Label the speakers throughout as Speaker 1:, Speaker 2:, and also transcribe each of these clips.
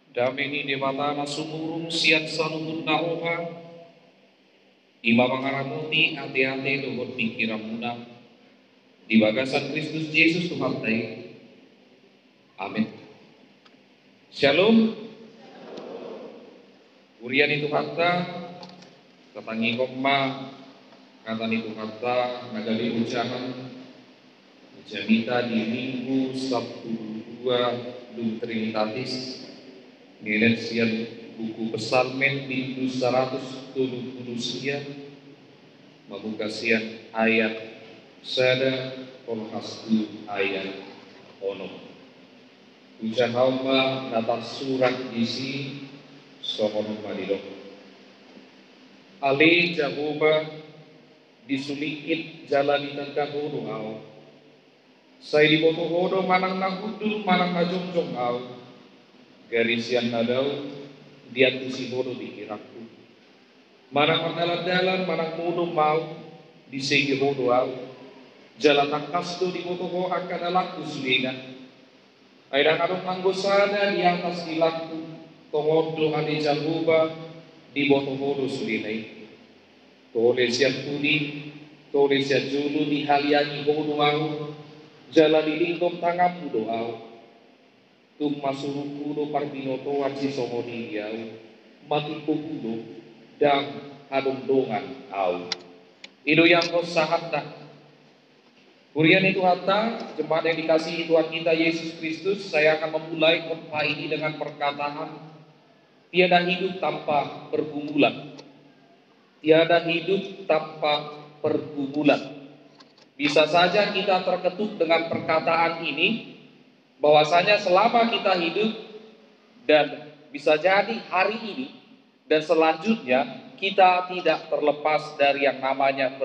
Speaker 1: Dameni devatana sumurung siat saluhun naroha, ima mangaramuti ate-ate dohot pikiran muda, di bagasan Kristus Yesus Tuhan Tei. Amin. Shalom. Urian itu kata, katangi koma, katani itu kata, nagali ucapan, jamita di minggu Sabtu 2 Trinitatis. Nilai sian buku pesalmen minggu 170 sekian, membuka sian ayat sada kolhastu ayat ono. Ucapan hamba datang surat isi sokono madilok. Ali Jehovah disulikit jalan di tengah hodo au. Saya di boto hodo manang nahudul manang najongjong au. Garis yang nadau dia tusi bodoh pikiranku. Manang mendalan-dalan, manang mudo mau disegi bodoh au. Jalan tangkas tu di bodoh ho akan laku sulingan. Aida kadang anggosana di atas dilaku. Tomodo ane jaluba di bodoh bodoh sulinai. Tole siap tuli, tole siap julu di haliani bodoh au. Jalan di lingkup tangan bodoh au. Tung masuru kudo parbinoto warsi somoni diau mati kudo dan hadondongan au itu yang kau sahatta kurian itu hatta jemaat yang dikasihi Tuhan kita Yesus Kristus. Saya akan memulai khotbah ini dengan perkataan tiada hidup tanpa pergumulan, tiada hidup tanpa pergumulan. Bisa saja kita terketuk dengan perkataan ini, bahwasanya selama kita hidup dan bisa jadi hari ini dan selanjutnya kita tidak terlepas dari yang namanya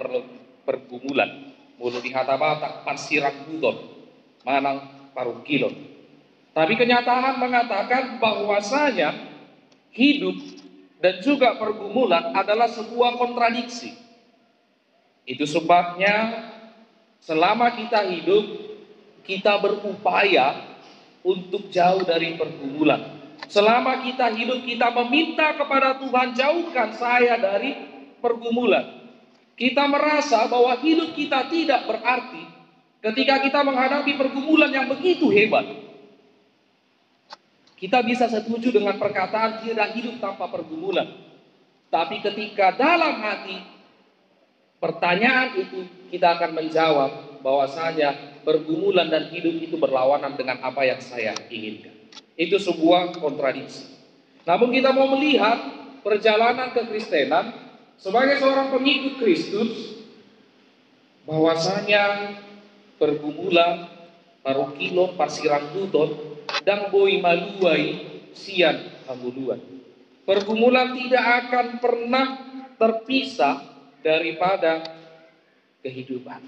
Speaker 1: pergumulan. Mulu di hata-hata pasiran budon, manang paruh kilon. Tapi kenyataan mengatakan bahwasanya hidup dan juga pergumulan adalah sebuah kontradiksi. Itu sebabnya selama kita hidup, kita berupaya untuk jauh dari pergumulan. Selama kita hidup, kita meminta kepada Tuhan, jauhkan saya dari pergumulan. Kita merasa bahwa hidup kita tidak berarti ketika kita menghadapi pergumulan yang begitu hebat. Kita bisa setuju dengan perkataan tiada hidup tanpa pergumulan. Tapi ketika dalam hati pertanyaan itu, kita akan menjawab bahwasanya pergumulan dan hidup itu berlawanan dengan apa yang saya inginkan. Itu sebuah kontradiksi. Namun kita mau melihat perjalanan kekristenan sebagai seorang pengikut Kristus, bahwasanya pergumulan parukilon pasirang tuton dan boi maluai sian hambuluan. Pergumulan tidak akan pernah terpisah daripada kehidupan.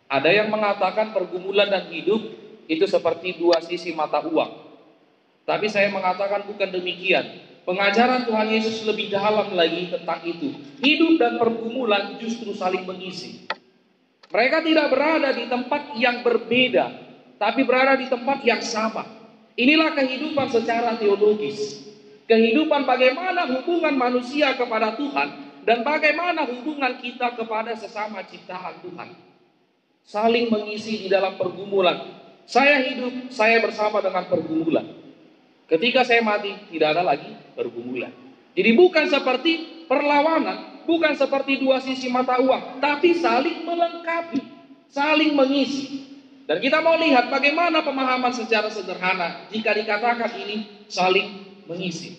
Speaker 1: Ada yang mengatakan pergumulan dan hidup itu seperti dua sisi mata uang. Tapi saya mengatakan bukan demikian. Pengajaran Tuhan Yesus lebih dalam lagi tentang itu. Hidup dan pergumulan justru saling mengisi. Mereka tidak berada di tempat yang berbeda, tapi berada di tempat yang sama. Inilah kehidupan secara teologis. Kehidupan bagaimana hubungan manusia kepada Tuhan dan bagaimana hubungan kita kepada sesama ciptaan Tuhan. Saling mengisi di dalam pergumulan. Saya hidup, saya bersama dengan pergumulan. Ketika saya mati, tidak ada lagi pergumulan. Jadi bukan seperti perlawanan, bukan seperti dua sisi mata uang, tapi saling melengkapi, saling mengisi. Dan kita mau lihat bagaimana pemahaman secara sederhana jika dikatakan ini saling mengisi.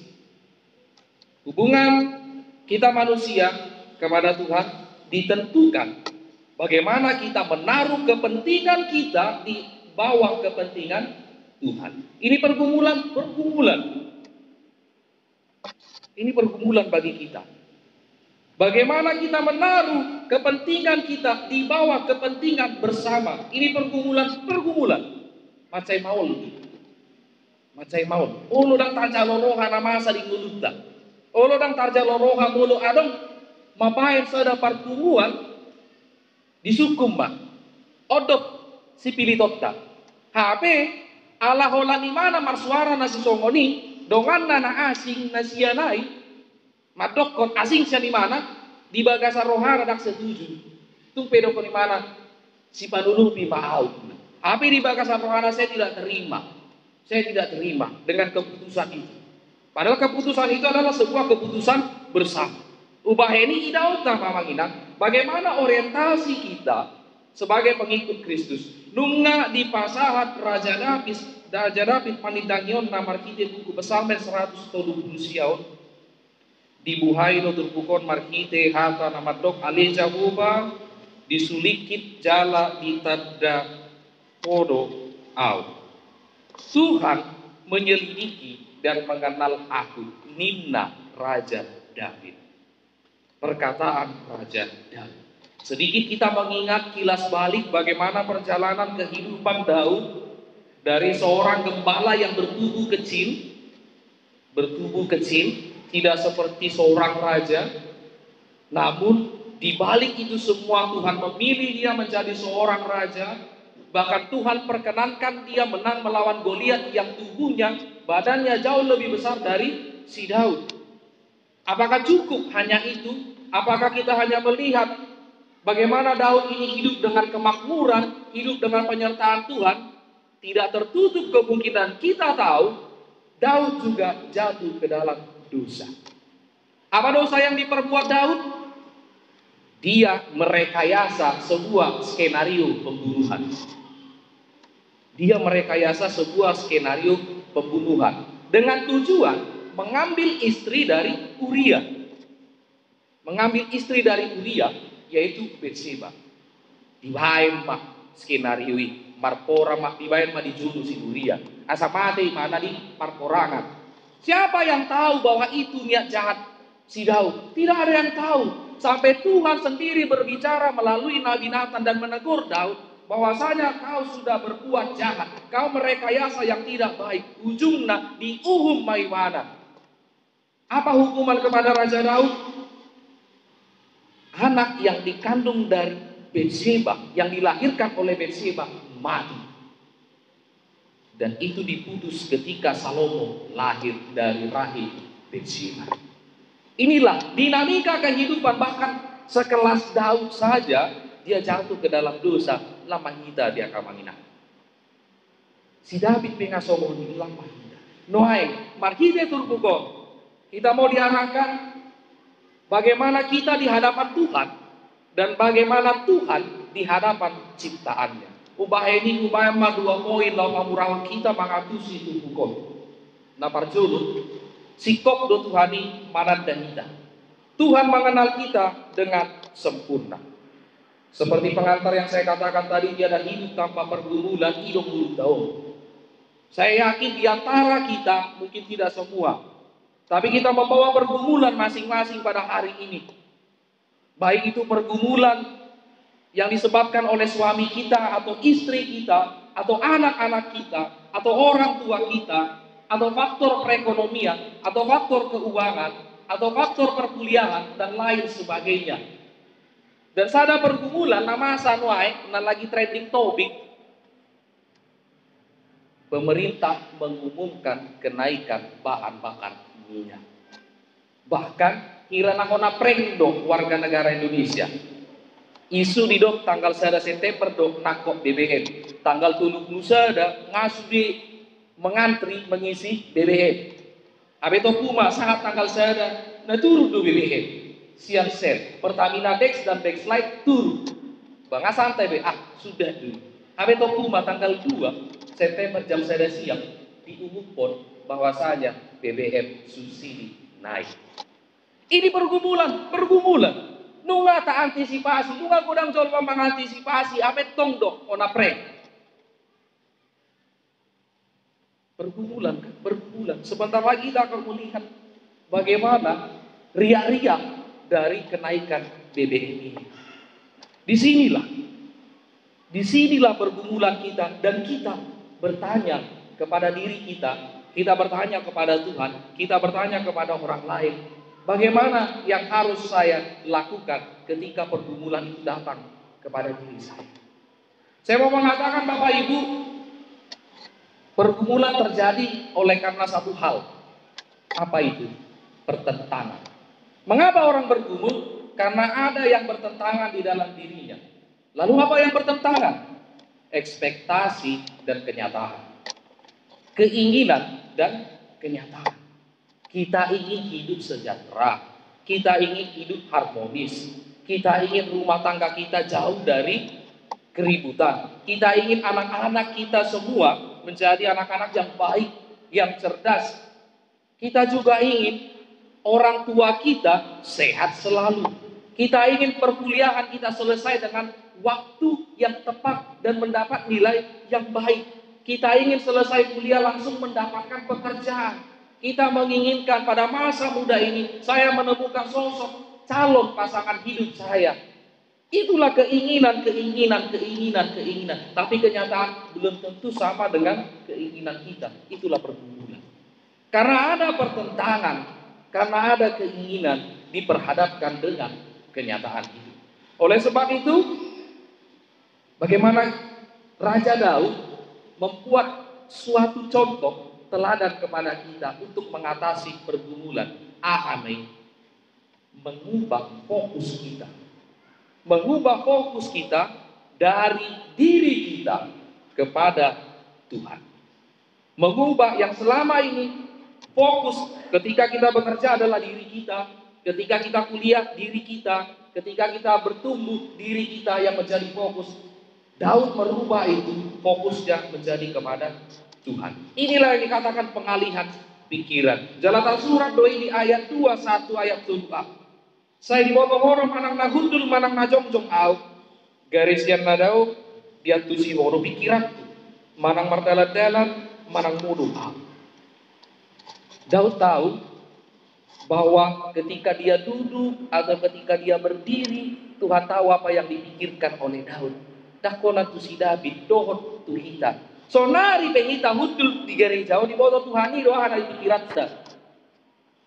Speaker 1: Hubungan kita manusia kepada Tuhan ditentukan bagaimana kita menaruh kepentingan kita di bawah kepentingan Tuhan. Ini pergumulan. Ini pergumulan bagi kita. Bagaimana kita menaruh kepentingan kita di bawah kepentingan bersama. Ini pergumulan. Macai maul. Ulu dang tarja loroha namasa di nguluta. Ulu dang tarja loroha mulu adong mapain sada pergumulan disukum ba. Odop si pilitota. HP
Speaker 2: Allah holani mana marsuara nasi songoni, dongan nana asing nasianai, madokon asing siya ni mana, di bagasa rohana dak setuju. Tung pedokon ni mana, si panulupi maau. Tapi di bagasa rohana saya tidak terima. Saya tidak terima dengan keputusan itu. Padahal keputusan itu adalah sebuah keputusan bersama. Ubah ini idaut nama manginan. Bagaimana orientasi kita sebagai pengikut Kristus? Nunga di pasahat Raja David panitangion namar kita buku Psalmen 120 siaun. Dibuhai no turpukon markite hata namadok aleja huba disulikit jala ditada podo au. Tuhan menyelidiki dan mengenal aku, Nimna Raja David. Perkataan Raja Daud. Sedikit kita mengingat kilas balik bagaimana perjalanan kehidupan Daud dari seorang gembala yang bertubuh kecil, tidak seperti seorang raja, namun di balik itu semua Tuhan memilih dia menjadi seorang raja. Bahkan Tuhan perkenankan dia menang melawan Goliat yang tubuhnya, badannya jauh lebih besar dari si Daud. Apakah cukup hanya itu? Apakah kita hanya melihat bagaimana Daud ini hidup dengan kemakmuran, hidup dengan penyertaan Tuhan? Tidak tertutup kemungkinan kita tahu Daud juga jatuh ke dalam dosa. Apa dosa yang diperbuat Daud? Dia merekayasa sebuah skenario pembunuhan. Dia merekayasa sebuah skenario pembunuhan dengan tujuan mengambil istri dari Uria. Mengambil istri dari Uria yaitu Betseba. Dibain mak skenario marpora mak dibain mak dijunuh si Uria. Asa mati mana di parporangan. Siapa yang tahu bahwa itu niat jahat si Daud? Tidak ada yang tahu. Sampai Tuhan sendiri berbicara melalui Nabi Nathan dan menegur Daud bahwasanya kau sudah berbuat jahat, kau merekayasa yang tidak baik, ujungnya diuhum maiwana. Apa hukuman kepada Raja Daud? Anak yang dikandung dari Betseba, yang dilahirkan oleh Betseba mati. Dan itu diputus ketika Salomo lahir dari rahim Betseba. Inilah dinamika kehidupan, bahkan sekelas Daud saja dia jatuh ke dalam dosa, lama kita dia kamangina. Si David pengasomo ini lama kita. Noai, marhide turbuko. Kita mau diarahkan bagaimana kita di hadapan Tuhan dan bagaimana Tuhan di hadapan ciptaannya. Ubah ini ubah ma 2 poin lawan murah kita mangatusi turbuko. Na parjulu sikop do Tuhani manat dan kita. Tuhan mengenal kita dengan sempurna. Seperti pengantar yang saya katakan tadi, tiada hidup tanpa pergumulan, hidup puluh tahun. Saya yakin di antara kita, mungkin tidak semua, tapi kita membawa pergumulan masing-masing pada hari ini. Baik itu pergumulan yang disebabkan oleh suami kita, atau istri kita, atau anak-anak kita, atau orang tua kita, atau faktor perekonomian, atau faktor keuangan, atau faktor perkuliahan, dan lain sebagainya. Dan sada pergumulan nama sanuai, lagi trending topik, pemerintah mengumumkan kenaikan bahan bakar minyak. Bahkan kira nakona prank dong warga negara Indonesia. Isu di dok tanggal 1 September dok nakok BBM. Tanggal 30 sada ngasuh mengantri mengisi BBM. Abeto kuma saat tanggal sada na turun do BBM. Siang set, Pertamina Dex dan Dexlite turun. Bangga santai be, sudah dulu. Abeto kuma tanggal 2 September jam 1 siang diumumkan bahwasanya BBM subsidi naik. Ini pergumulan. Nunga tak antisipasi, nunga kodang coba mengantisipasi, abet tong dok, ona prank. Pergumulan. Sebentar lagi kita akan melihat bagaimana riak-riak dari kenaikan BBM ini. Disinilah pergumulan kita, dan kita bertanya kepada diri kita bertanya kepada Tuhan, kita bertanya kepada orang lain, bagaimana yang harus saya lakukan ketika pergumulan itu datang kepada diri saya. Saya mau mengatakan Bapak Ibu, Pergumulan terjadi oleh karena satu hal. Apa itu? Pertentangan. Mengapa orang bergumul? Karena ada yang bertentangan di dalam dirinya. Lalu apa yang bertentangan? Ekspektasi dan kenyataan. Keinginan dan kenyataan. Kita ingin hidup sejahtera. Kita ingin hidup harmonis. Kita ingin rumah tangga kita jauh dari keributan. Kita ingin anak-anak kita semua menjadi anak-anak yang baik, yang cerdas. Kita juga ingin orang tua kita sehat selalu. Kita ingin perkuliahan kita selesai dengan waktu yang tepat dan mendapat nilai yang baik. Kita ingin selesai kuliah langsung mendapatkan pekerjaan. Kita menginginkan pada masa muda ini saya menemukan sosok calon pasangan hidup saya. Itulah keinginan. Tapi kenyataan belum tentu sama dengan keinginan kita. Itulah pergumulan. Karena ada pertentangan, karena ada keinginan diperhadapkan dengan kenyataan itu. Oleh sebab itu, bagaimana Raja Daud membuat suatu contoh teladan kepada kita untuk mengatasi pergumulan. Mengubah fokus kita. Mengubah fokus kita dari diri kita kepada Tuhan. Mengubah yang selama ini fokus ketika kita bekerja adalah diri kita, ketika kita kuliah diri kita, ketika kita bertumbuh diri kita yang menjadi fokus. Daud merubah itu, fokusnya menjadi kepada Tuhan. Inilah yang dikatakan pengalihan pikiran. Jalatan surat doi di ayat 21 ayat 2. Saya dibotohoro manang nagundul manang najongjong au. Garis yang nadau dia tusi horo pikiran. Manang mardalan-dalan manang muduh au. Daud tahu bahwa ketika dia duduk atau ketika dia berdiri, Tuhan tahu apa yang dipikirkan oleh Daud. Dakona tu si David dohot tu hita. Sonari pehita hudul di gereja di boto Tuhani doa ada pikiran dah.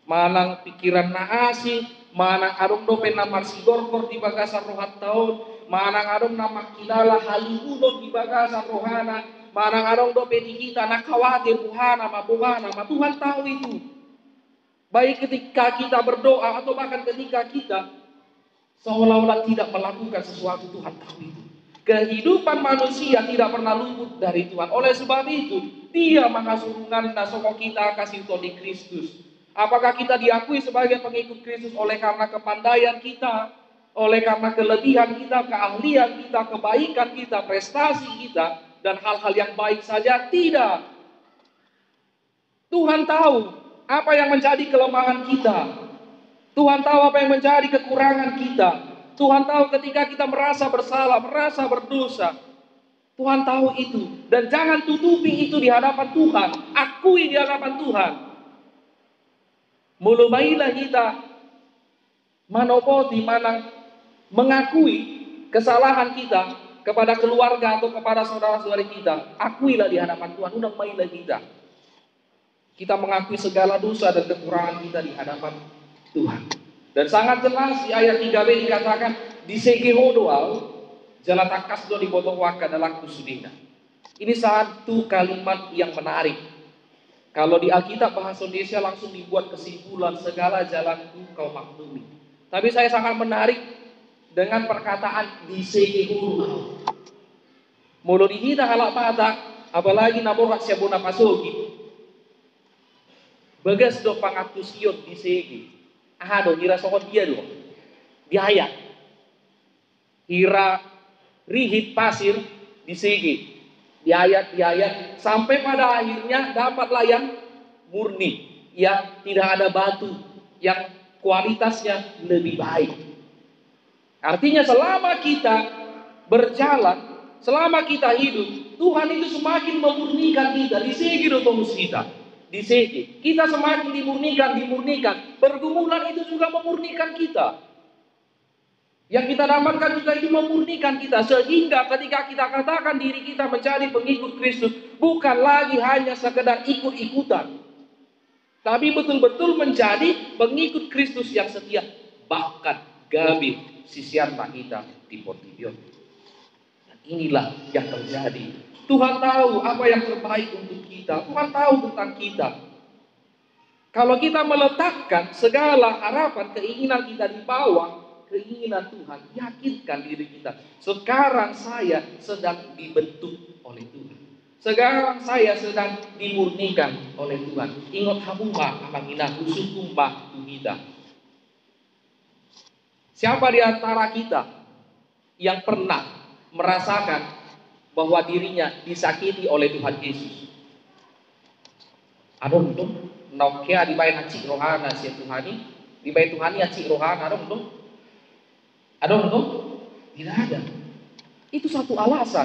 Speaker 2: Manang pikiran naasi, manang arung dope na marsigorgor di bagasan rohat tahun, manang arung na makilala halihulon di bagasan rohana, manang arung dope di kita na khawatir buhana ma Tuhan tahu itu. Baik ketika kita berdoa atau bahkan ketika kita seolah-olah tidak melakukan sesuatu, Tuhan tahu itu. Kehidupan manusia tidak pernah luput dari Tuhan. Oleh sebab itu, Dia mengasurungan nasoko kita kasih di Kristus. Apakah kita diakui sebagai pengikut Kristus oleh karena kepandaian kita, oleh karena kelebihan kita, keahlian kita, kebaikan kita, prestasi kita, dan hal-hal yang baik saja? Tidak. Tuhan tahu apa yang menjadi kelemahan kita. Tuhan tahu apa yang menjadi kekurangan kita. Tuhan tahu ketika kita merasa bersalah, merasa berdosa. Tuhan tahu itu. Dan jangan tutupi itu di hadapan Tuhan. Akui di hadapan Tuhan. Mulumailah kita manopoti manang mengakui kesalahan kita kepada keluarga atau kepada saudara-saudari kita. Akuilah di hadapan Tuhan. Undang mailah kita. Kita mengakui segala dosa dan kekurangan kita di hadapan Tuhan. Dan sangat jelas di ayat 3b dikatakan di segehodoal jalatakas do di botong waka dalam kusudina. Ini satu kalimat yang menarik. Kalau di Alkitab bahasa Indonesia langsung dibuat kesimpulan segala jalanku kau maklumi. Tapi saya sangat menarik dengan perkataan di segehodoal. Mulu dihita halak mata apalagi naborak siabuna pasogi. Bagas do pangatusiot di segi. Do hira sokot dia do. Di ayat. Hira rihit pasir di segi. Di ayat sampai pada akhirnya dapatlah yang murni, yang tidak ada batu, yang kualitasnya lebih baik. Artinya selama kita berjalan, selama kita hidup, Tuhan itu semakin memurnikan kita di segi rotongus kita. Di segi kita semakin dimurnikan. Pergumulan itu juga memurnikan kita. Yang kita dapatkan juga itu memurnikan kita. Sehingga ketika kita katakan diri kita menjadi pengikut Kristus, bukan lagi hanya sekedar ikut-ikutan, tapi betul-betul menjadi pengikut Kristus yang setia. Bahkan Gabi sisian kita di Portibion. Dan Inilah yang terjadi. Tuhan tahu apa yang terbaik untuk kita. Tuhan tahu tentang kita. Kalau kita meletakkan segala harapan, keinginan kita di bawah keinginan Tuhan, yakinkan diri kita. Sekarang saya sedang dibentuk oleh Tuhan. Sekarang saya sedang dimurnikan oleh Tuhan. Ingat hamuma amangina usukumba tuhida. Siapa di antara kita yang pernah merasakan bahwa dirinya disakiti oleh Tuhan Yesus? Ada belum? Naukia di bayi haji rohana si Tuhani, di bayi Tuhani haji rohana ada belum? Ada belum? Tidak ada. Itu satu alasan.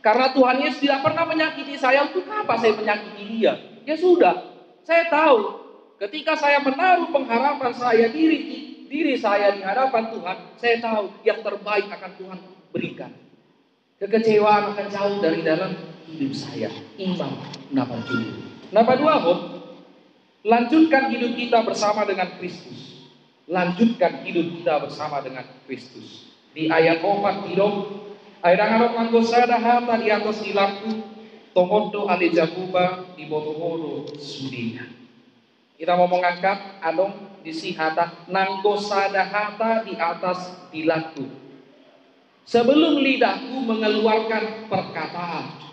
Speaker 2: Karena Tuhan Yesus tidak pernah menyakiti saya, untuk apa saya menyakiti dia? Ya sudah, saya tahu ketika saya menaruh pengharapan saya diri saya di hadapan Tuhan, saya tahu yang terbaik akan Tuhan berikan. Kekecewaan akan jauh dari dalam hidup saya. Imam nomor 2. Nomor 2, lanjutkan hidup kita bersama dengan Kristus. Lanjutkan hidup kita bersama dengan Kristus. Di ayat 4 hidup Airang-arang anggosada hata di atas dilaku tomodo ale jabuba di botohoro sudinya. Kita mau mengangkat adong di si hata nanggosada hata di atas dilaku. Sebelum lidahku mengeluarkan perkataan.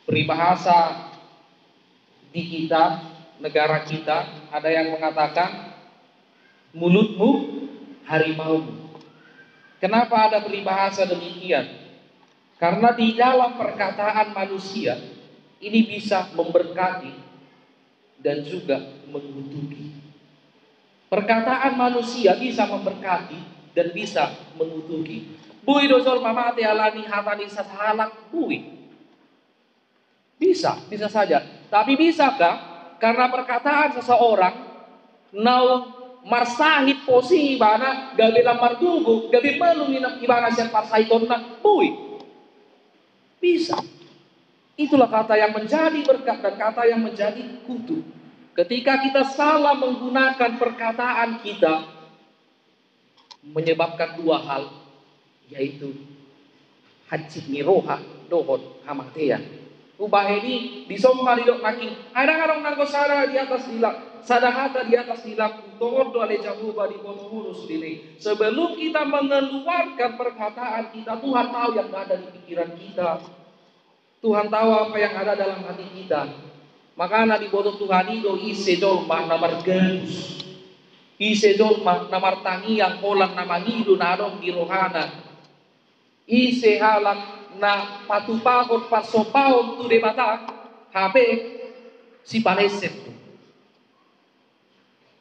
Speaker 2: Peribahasa di kita, negara kita, ada yang mengatakan mulutmu harimaumu. Kenapa ada peribahasa demikian? Karena di dalam perkataan manusia ini bisa memberkati dan juga mengutuki. Perkataan manusia bisa memberkati dan bisa mengutuki. Bui dosol mama alani hatani sasalak bui. Bisa saja. Tapi bisakah karena perkataan seseorang nau marsahit posi ibana gabi lamar dugu gabi melunginap ibana siap parsaiton nak bui. Bisa. Itulah kata yang menjadi berkat dan kata yang menjadi kutuk. Ketika kita salah menggunakan perkataan kita, menyebabkan 2 hal, yaitu hajib miroha dohot hamatea. Ubah ini disomba lidok naking kadang-kadang nanggosara di atas dilak, sadahata di atas dilak, tomodo ale jahuba di botohurus dini. Sebelum kita mengeluarkan perkataan kita, Tuhan tahu yang ada di pikiran kita. Tuhan tahu apa yang ada dalam hati kita. Makanya di bodoh Tuhan itu ise dolma namar gelus, ise dolma namar tangi yang kolam nama ngidu nadong di rohana, ise halak na patupahot pasopahot tu de mata habe si paleset.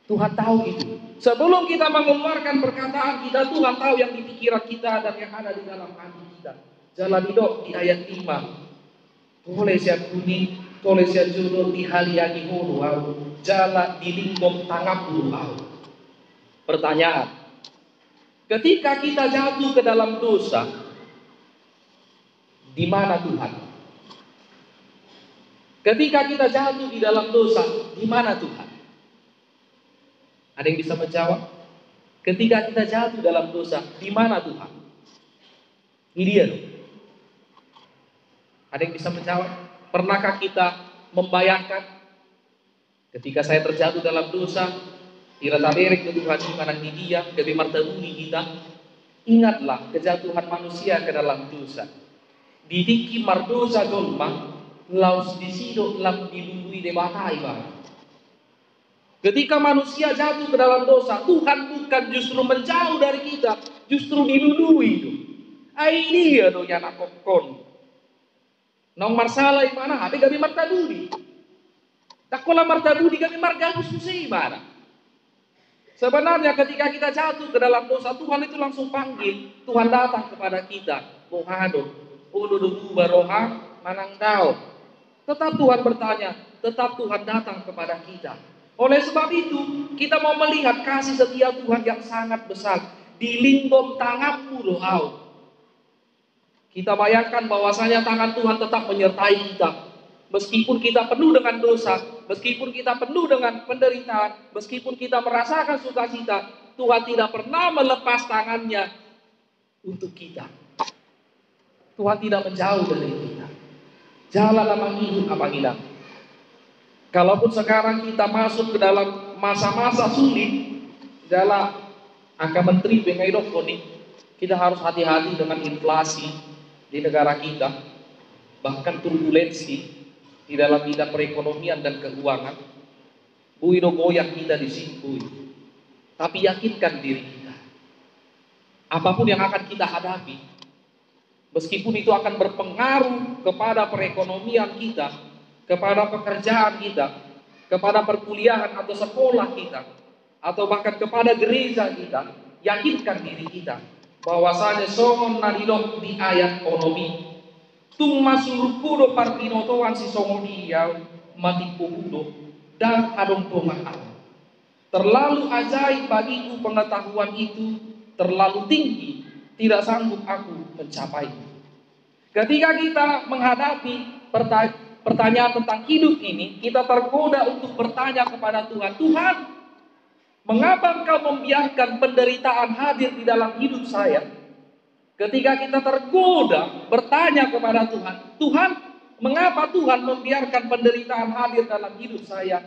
Speaker 2: Tuhan tahu itu. Sebelum kita mengeluarkan perkataan kita, Tuhan tahu yang di pikiran kita dan yang ada di dalam hati kita. Jalan itu di ayat 5. Tole siap kuning, tole siap jodoh di haliani hulu jalan di lingkup tangan hulu. Pertanyaan, ketika kita jatuh ke dalam dosa, di mana Tuhan? Ketika kita jatuh di dalam dosa, di mana Tuhan? Ada yang bisa menjawab? Ketika kita jatuh dalam dosa, di mana Tuhan? Ini dia loh. Ada yang bisa menjawab? Pernahkah kita membayangkan ketika saya terjatuh dalam dosa, dirataberik ke Tuhan di mana dia, kebi martabuni kita? Ingatlah kejatuhan manusia ke dalam dosa. Didiki mardosa dolma, laus disido lam dilului debatai bang. Ketika manusia jatuh ke dalam dosa, Tuhan bukan justru menjauh dari kita, justru dilului itu. Ini dia donya nakokon. Nong marsala imana habe gabi martabudi. Takola martabudi gabi margabus susai mana. Sebenarnya ketika kita jatuh ke dalam dosa, Tuhan itu langsung panggil, Tuhan datang kepada kita. Mohado, ududu baroha manang dao. Tetap Tuhan bertanya, tetap Tuhan datang kepada kita. Oleh sebab itu, kita mau melihat kasih setia Tuhan yang sangat besar di lingkup tanganmu doa. Kita bayangkan bahwasanya tangan Tuhan tetap menyertai kita. Meskipun kita penuh dengan dosa, meskipun kita penuh dengan penderitaan, meskipun kita merasakan sukacita, Tuhan tidak pernah melepas tangannya untuk kita. Tuhan tidak menjauh dari kita. Jalan amang hidup amang hilang. Kalaupun sekarang kita masuk ke dalam masa-masa sulit, dalam angka menteri bengaidok koni, kita harus hati-hati dengan inflasi di negara kita, bahkan turbulensi di dalam bidang perekonomian dan keuangan. Bui do goyang kita di sini, bui. Tapi yakinkan diri kita, apapun yang akan kita hadapi, meskipun itu akan berpengaruh kepada perekonomian kita, kepada pekerjaan kita, kepada perkuliahan atau sekolah kita, atau bahkan kepada gereja kita, yakinkan diri kita bahwasanya songon nadilok di ayat onomi tung masurukudo partinotoan si songon dia mati kubudo dan adong tomahan. Terlalu ajaib bagiku pengetahuan itu, terlalu tinggi, tidak sanggup aku mencapainya. Ketika kita menghadapi pertanyaan tentang hidup ini, kita tergoda untuk bertanya kepada Tuhan, Tuhan, mengapa Engkau membiarkan penderitaan hadir di dalam hidup saya? Ketika kita tergoda bertanya kepada Tuhan, Tuhan, mengapa Tuhan membiarkan penderitaan hadir dalam hidup saya?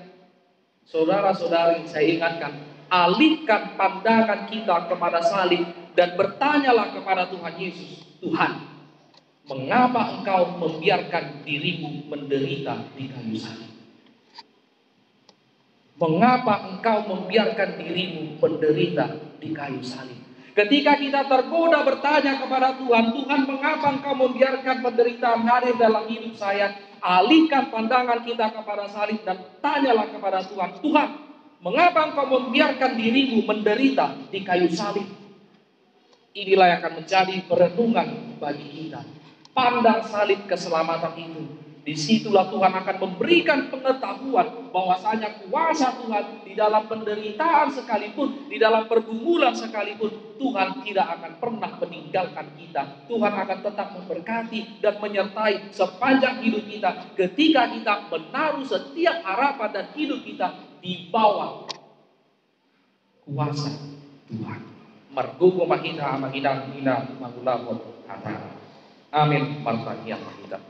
Speaker 2: Saudara-saudari, saya ingatkan, alihkan pandangan kita kepada salib dan bertanyalah kepada Tuhan Yesus, Tuhan, mengapa Engkau membiarkan dirimu menderita di kayu salib? Mengapa Engkau membiarkan dirimu menderita di kayu salib? Ketika kita tergoda bertanya kepada Tuhan, Tuhan, mengapa Engkau membiarkan penderitaan hadir dalam hidup saya? Alihkan pandangan kita kepada salib dan tanyalah kepada Tuhan, Tuhan, mengapa Engkau membiarkan dirimu menderita di kayu salib? Inilah yang akan menjadi perenungan bagi kita. Pandang salib keselamatan itu. Disitulah Tuhan akan memberikan pengetahuan bahwasanya kuasa Tuhan di dalam penderitaan sekalipun, di dalam pergumulan sekalipun, Tuhan tidak akan pernah meninggalkan kita. Tuhan akan tetap memberkati dan menyertai sepanjang hidup kita ketika kita menaruh setiap harapan dan hidup kita di bawah kuasa Tuhan. Margogo mahita mahidang ina magulapot. Amin. Martahian mahita.